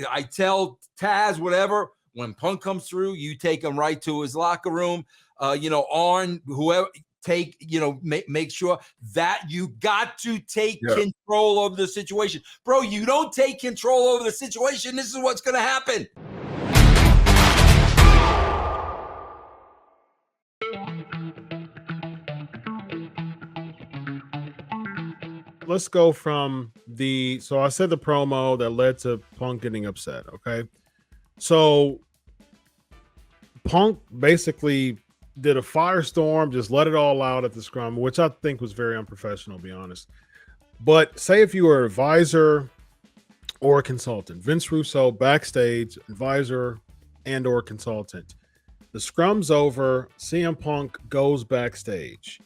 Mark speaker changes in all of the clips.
Speaker 1: I tell Taz, whatever, when Punk comes through, you take him right to his locker room. Arn, whoever, make sure that you got to take control of the situation. Bro, you don't take control over the situation, this is what's going to happen.
Speaker 2: Let's go from so I said the promo that led to Punk getting upset. Okay. So Punk basically did a firestorm, just let it all out at the scrum, which I think was very unprofessional, to be honest. But say if you were an advisor or a consultant, Vince Russo backstage, advisor and or consultant, the scrum's over, CM Punk goes backstage.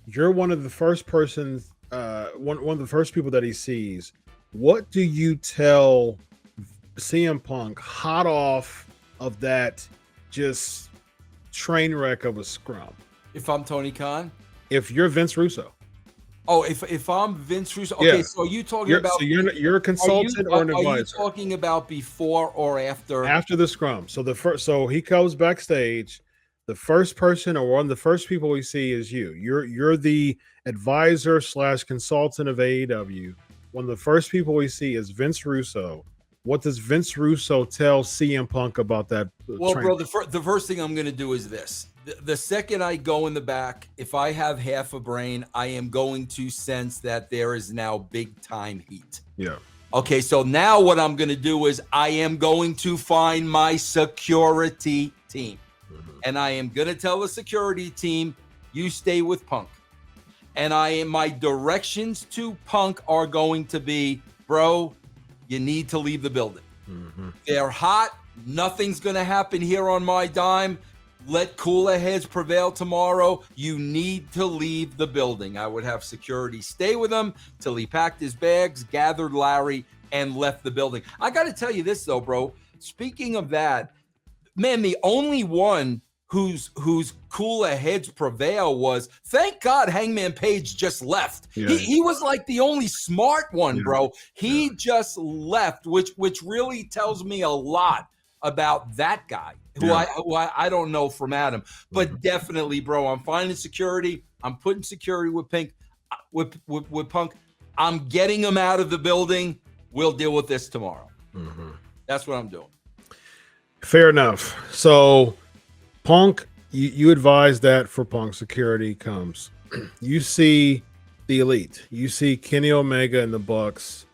Speaker 2: You're one of the first persons, one of the first people that he sees. What do you tell CM Punk hot off of that just train wreck of a scrum?
Speaker 1: If I'm Tony Khan?
Speaker 2: If you're Vince Russo.
Speaker 1: Oh, if I'm Vince Russo. Okay, so are you talking about?
Speaker 2: So you're a consultant or an advisor?
Speaker 1: Are you talking about before or after?
Speaker 2: After the scrum. So he comes backstage. The first person or one of the first people we see is you. You're the advisor / consultant of AEW. One of the first people we see is Vince Russo. What does Vince Russo tell CM Punk about that?
Speaker 1: Well, bro, the first thing I'm going to do is this. The second I go in the back, if I have half a brain, I am going to sense that there is now big time heat.
Speaker 2: Yeah.
Speaker 1: Okay, so now what I'm going to do is I am going to find my security team. And I am going to tell the security team, you stay with Punk. And my directions to Punk are going to be, bro, you need to leave the building. They're hot. Nothing's going to happen here on my dime. Let cooler heads prevail tomorrow. You need to leave the building. I would have security stay with him till he packed his bags, gathered Larry, and left the building. I got to tell you this, though, bro. Speaking of that, man, the only one whose cooler heads prevail was, thank God Hangman Page just left. Yeah. He was like the only smart one, bro. He just left, which really tells me a lot about that guy who I don't know from Adam, but definitely, bro, I'm finding security. I'm putting security with Punk. I'm getting him out of the building. We'll deal with this tomorrow. That's what I'm doing.
Speaker 2: Fair enough. So Punk, you advise that for Punk, security comes. You see the Elite. You see Kenny Omega and the Bucks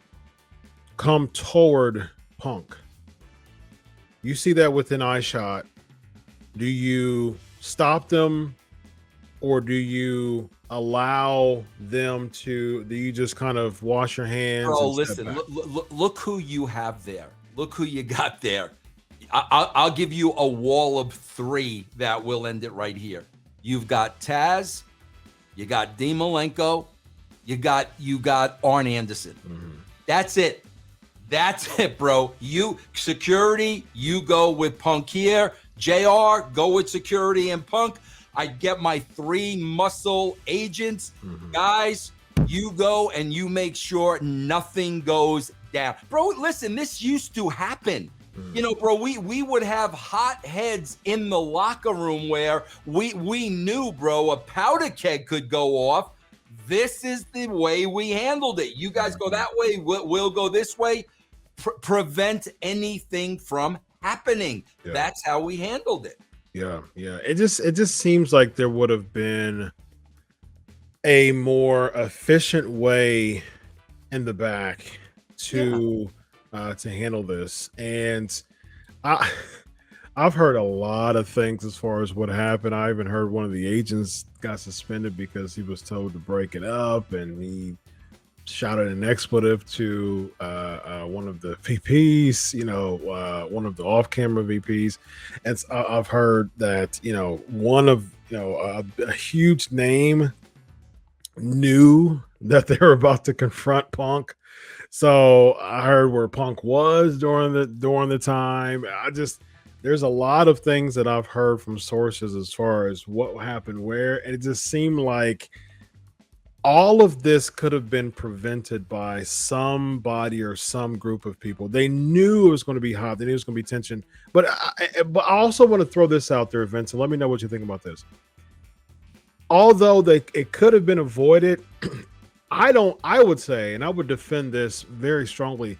Speaker 2: come toward Punk. You see that within eye shot. Do you stop them, or do you allow them to? Do you just kind of wash your hands?
Speaker 1: Bro, listen. Look who you have there. Look who you got there. I'll give you a wall of 3 that will end it right here. You've got Taz, you got Dean Malenko, you got Arn Anderson. That's it. That's it, bro. You security, you go with Punk here. JR, go with security and Punk. I get my 3 muscle agents. Guys, you go and you make sure nothing goes down. Bro, listen, this used to happen. You know, bro, we would have hot heads in the locker room where we knew, bro, a powder keg could go off. This is the way we handled it. You guys go that way, we'll go this way. Prevent anything from happening. That's how we handled it.
Speaker 2: Yeah. It just seems like there would have been a more efficient way in the back to handle this. And I've heard a lot of things as far as what happened. I even heard one of the agents got suspended because he was told to break it up, and he shouted an expletive to one of the VPs, one of the off-camera VPs. And I've heard that, one of, a huge name knew that they were about to confront Punk. So I heard where Punk was during the time. There's a lot of things that I've heard from sources as far as what happened where, and it just seemed like all of this could have been prevented by somebody or some group of people. They knew it was going to be hot. They knew it was going to be tension. But I also want to throw this out there, Vince, and let me know what you think about this. Although it could have been avoided, I would say, and I would defend this very strongly,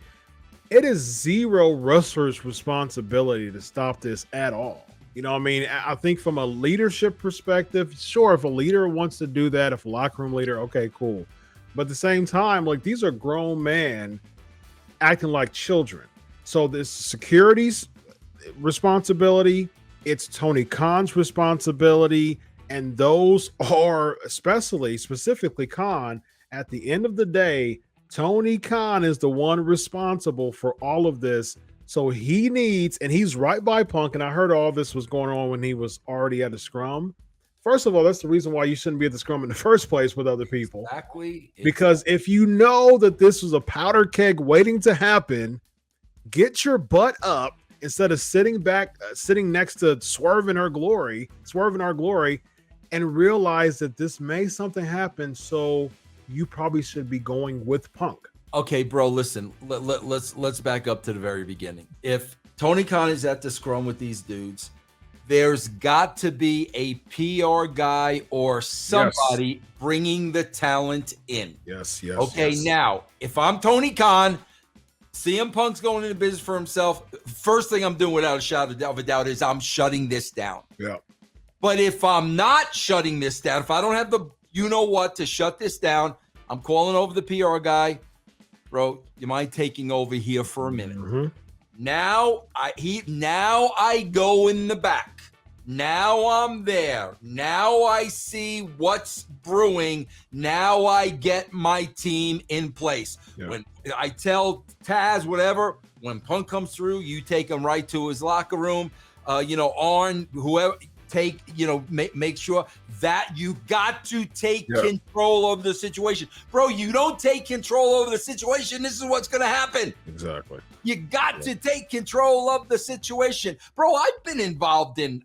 Speaker 2: it is zero wrestler's responsibility to stop this at all. You know what I mean? I think from a leadership perspective, sure, if a leader wants to do that, if a locker room leader, okay, cool. But at the same time, like, these are grown men acting like children. So this security's responsibility, it's Tony Khan's responsibility, and those are specifically Khan. At the end of the day, Tony Khan is the one responsible for all of this. So he needs, and he's right by Punk. And I heard all this was going on when he was already at the scrum. First of all, that's the reason why you shouldn't be at the scrum in the first place with other people.
Speaker 1: Exactly.
Speaker 2: Because if you know that this was a powder keg waiting to happen, get your butt up instead of sitting next to Swerve Our Glory, and realize that this may something happen. So you probably should be going with Punk.
Speaker 1: Okay, bro, listen, let's back up to the very beginning. If Tony Khan is at the scrum with these dudes, there's got to be a PR guy or somebody bringing the talent in.
Speaker 2: Yes.
Speaker 1: Okay, now, if I'm Tony Khan, CM Punk's going into business for himself, first thing I'm doing without a shadow of a doubt is I'm shutting this down.
Speaker 2: Yeah.
Speaker 1: But if I'm not shutting this down, if I don't have the you-know-what to shut this down, I'm calling over the PR guy. Bro, you mind taking over here for a minute?
Speaker 2: Mm-hmm.
Speaker 1: Now I go in the back. Now I'm there. Now I see what's brewing. Now I get my team in place. Yeah. When I tell Taz, whatever, when Punk comes through, you take him right to his locker room. Arn, whoever. Make sure that you got to take control of the situation. Bro, you don't take control over the situation, this is what's going to happen.
Speaker 2: Exactly.
Speaker 1: You got to take control of the situation. Bro, I've been involved in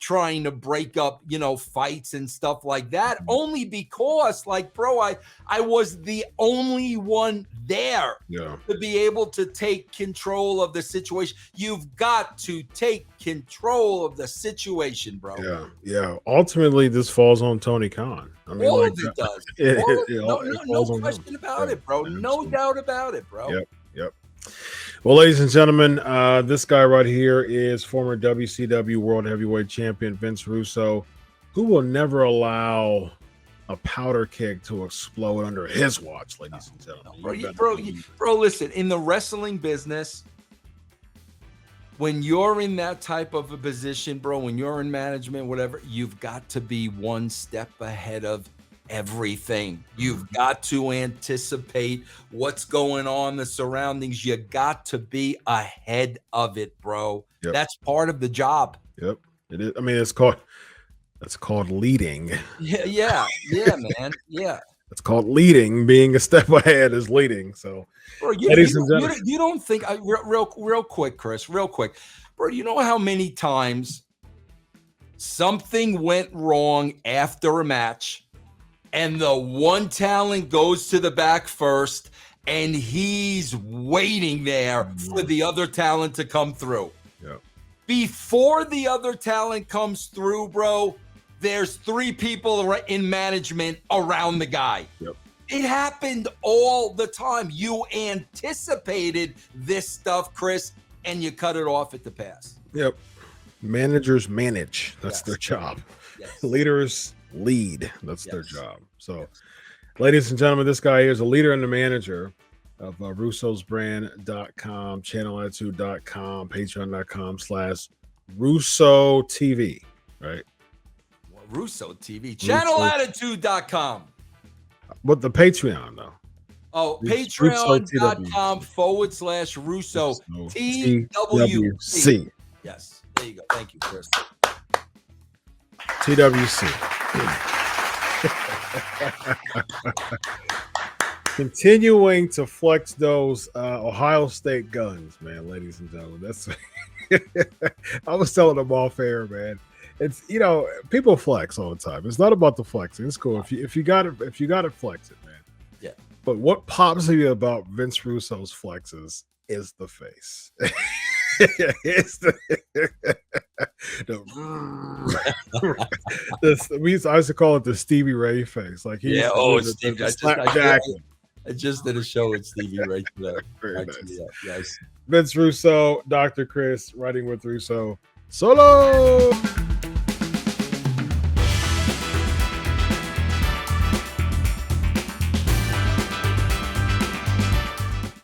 Speaker 1: trying to break up, fights and stuff like that, only because, bro, I was the only one there to be able to take control of the situation. You've got to take control of the situation, bro.
Speaker 2: Yeah. Ultimately, this falls on Tony Khan. I mean,
Speaker 1: all of it does. No question about it, bro. No doubt about it, bro.
Speaker 2: Yep. Well, ladies and gentlemen, this guy right here is former WCW World Heavyweight Champion Vince Russo, who will never allow a powder keg to explode under his watch, ladies and gentlemen.
Speaker 1: Bro, listen, in the wrestling business, when you're in that type of a position, bro, when you're in management, whatever, you've got to be one step ahead of everything. You've got to anticipate what's going on, the surroundings. You got to be ahead of it, bro. That's part of the job.
Speaker 2: Yep, it is. I mean, that's called leading.
Speaker 1: Yeah, man. Yeah.
Speaker 2: It's called leading. Being a step ahead is leading. So,
Speaker 1: bro, you don't think real quick, Chris, real quick, bro? You know how many times something went wrong after a match, and the one talent goes to the back first, and he's waiting there for the other talent to come through.
Speaker 2: Yep.
Speaker 1: Before the other talent comes through, bro, there's 3 people in management around the guy.
Speaker 2: Yep.
Speaker 1: It happened all the time. You anticipated this stuff, Chris, and you cut it off at the pass.
Speaker 2: Yep. Managers manage. That's their job. Yes. Leaders lead. That's their job. So, ladies and gentlemen, this guy here is a leader and a manager of russosbrand.com, channelattitude.com, patreon.com/Russo TV, right?
Speaker 1: Russo TV, channelattitude.com.
Speaker 2: But the Patreon, though.
Speaker 1: Oh, patreon.com/Russo TWC. Yes, there you go. Thank you, Chris.
Speaker 2: TWC. Continuing to flex those Ohio State guns, man, ladies and gentlemen. That's I was telling them off air, man. it's people flex all the time. It's not about the flexing. It's cool if you got it, flex it, man.
Speaker 1: Yeah.
Speaker 2: But what pops me about Vince Russo's flexes is the face. It's I used to call it the Stevie Ray face. Like
Speaker 1: Stevie. I just did a show with Stevie Ray today.
Speaker 2: Very nice.
Speaker 1: Yes.
Speaker 2: Vince Russo, Dr. Chris, writing with Russo. Solo.